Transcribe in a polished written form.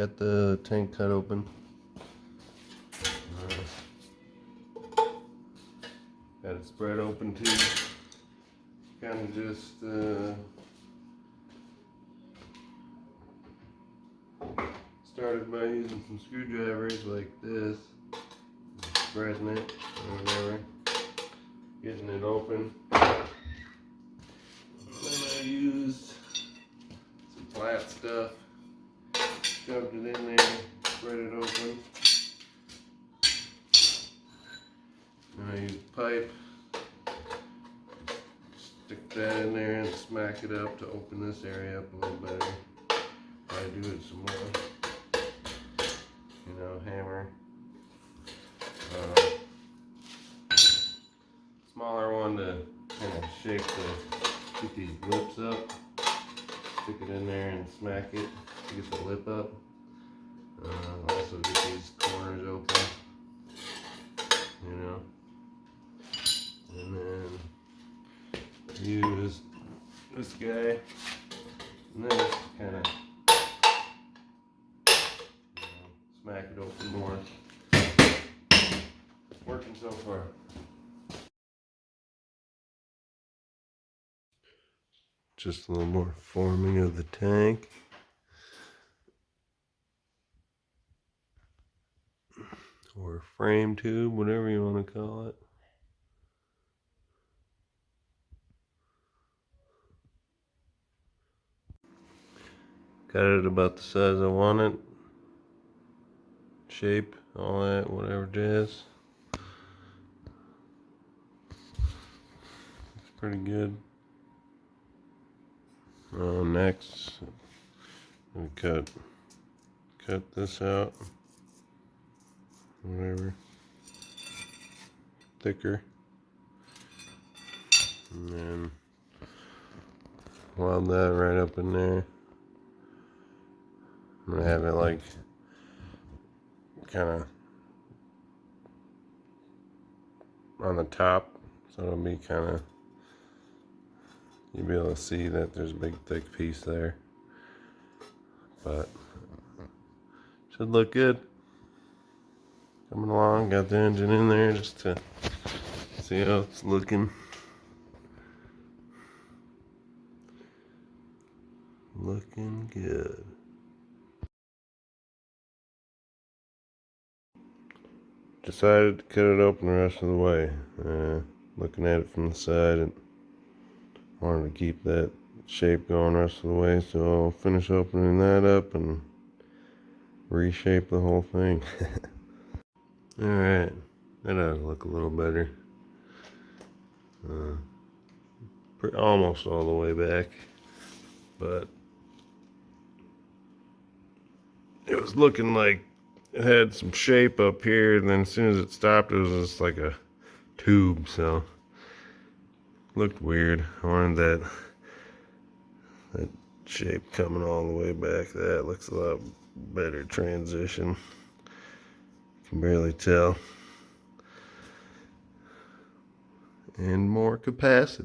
got the tank cut open. Got it spread open too. Kind of just started by using some screwdrivers like this, spreading it or whatever, getting it open. Then I used some flat stuff, shoved it in there, spread it open. Then I used pipe, stick that in there and smack it up to open this area up a little better. I do it some more. You know, hammer. Smaller one to kind of shape get these lips up. Stick it in there and smack it to get the lip up. Also get these corners open. You know. And then use this guy. And then kind of smack it open more. Working so far. Just a little more forming of the tank. Or frame tube, whatever you want to call it. Got it about the size I want it. Shape, all that, whatever it is. It's pretty good. Next, we cut this out. Whatever. Thicker. And then weld that right up in there. I'm gonna have it like kind of on the top, so it'll be kind of, you'll be able to see that there's a big thick piece there, but should look good. Coming along, got the engine in there just to see how it's looking. Looking good. Decided to cut it open the rest of the way. Looking at it from the side, and wanted to keep that shape going the rest of the way, so I'll finish opening that up and reshape the whole thing. Alright, that ought to look a little better. Almost all the way back, but it was looking like it had some shape up here, and then as soon as it stopped, it was just like a tube, so looked weird. I wanted that shape coming all the way back. That looks a lot better transition. Can barely tell. And more capacity.